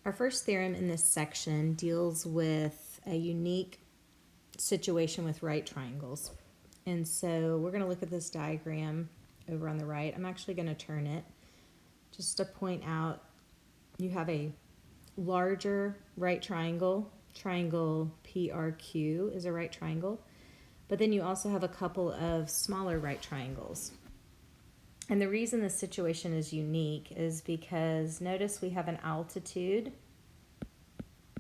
Our first theorem in this section deals with a unique situation with right triangles. And so we're going to look at this diagram over on the right. I'm actually going to turn it just to point out you have a larger right triangle. Triangle PRQ is a right triangle. But then you also have a couple of smaller right triangles. And the reason this situation is unique is because notice we have an altitude.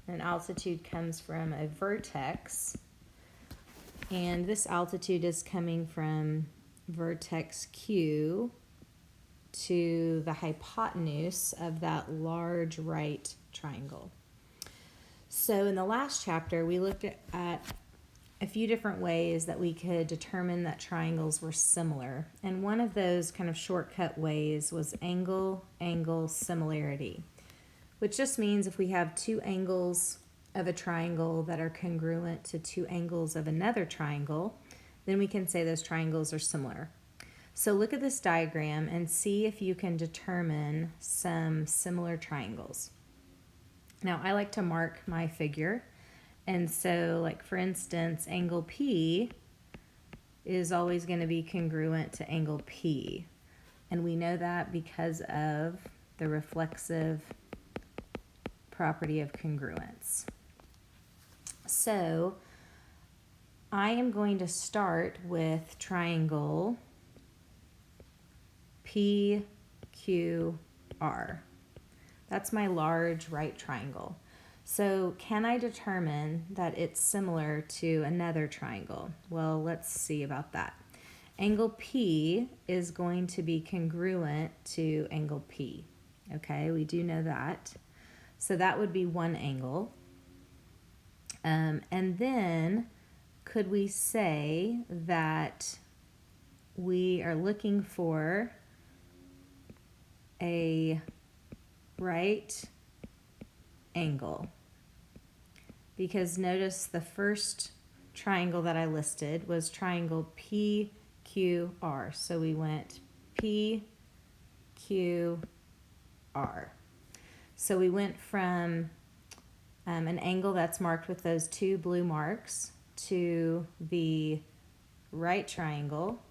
An altitude comes from a vertex. And this altitude is coming from vertex Q to the hypotenuse of that large right triangle. So in the last chapter, we looked at a few different ways that we could determine that triangles were similar. And one of those kind of shortcut ways was angle-angle similarity, which just means if we have two angles of a triangle that are congruent to two angles of another triangle, then we can say those triangles are similar. So look at this diagram and see if you can determine some similar triangles. Now I like to mark my figure. And so, like for instance, angle P is always going to be congruent to angle P. And we know that because of the reflexive property of congruence. So, I am going to start with triangle PQR. That's my large right triangle. So can I determine that it's similar to another triangle? Well, let's see about that. Angle P is going to be congruent to angle P. Okay, we do know that. So that would be one angle. And then could we say that we are looking for a right angle? Because notice the first triangle that I listed was triangle PQR. So we went PQR. So we went from an angle that's marked with those two blue marks to the right triangle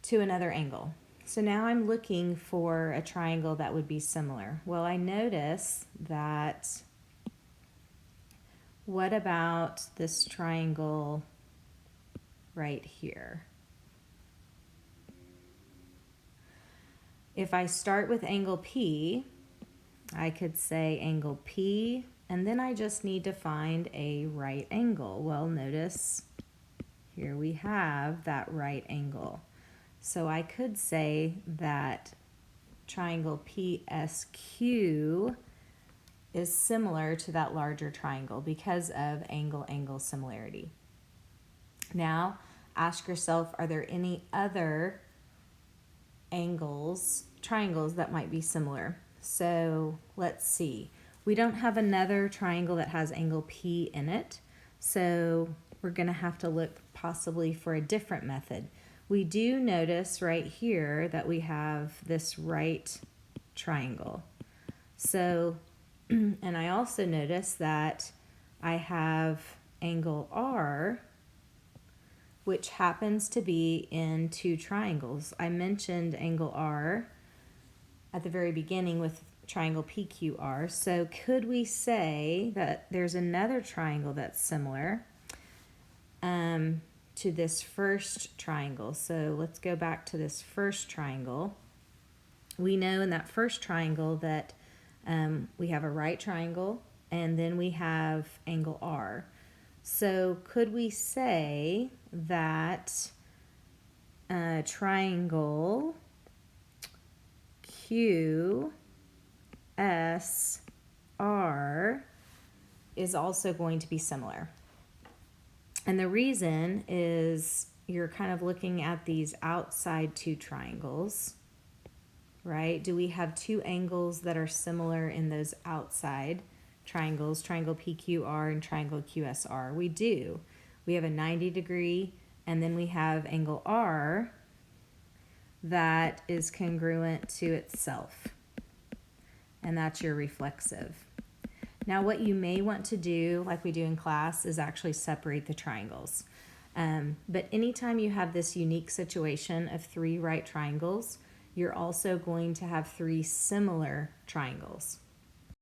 to another angle. So now I'm looking for a triangle that would be similar. Well, I notice that, what about this triangle right here? If I start with angle P, I could say angle P, and then I just need to find a right angle. Well, notice here we have that right angle. So I could say that triangle PSQ is similar to that larger triangle because of angle-angle similarity. Now, ask yourself, are there any other triangles that might be similar? So let's see. We don't have another triangle that has angle P in it, so we're going to have to look possibly for a different method. We do notice right here that we have this right triangle. So, and I also notice that I have angle R, which happens to be in two triangles. I mentioned angle R at the very beginning with triangle PQR. So could we say that there's another triangle that's similar to this first triangle? So let's go back to this first triangle. We know in that first triangle that we have a right triangle and then we have angle R. So could we say that triangle QSR is also going to be similar? And the reason is you're kind of looking at these outside two triangles, right? Do we have two angles that are similar in those outside triangles, triangle PQR and triangle QSR? We do. We have a 90-degree, and then we have angle R that is congruent to itself. and that's your reflexive. Now what you may want to do, like we do in class, is actually separate the triangles. But anytime you have this unique situation of 3 right triangles, you're also going to have 3 similar triangles.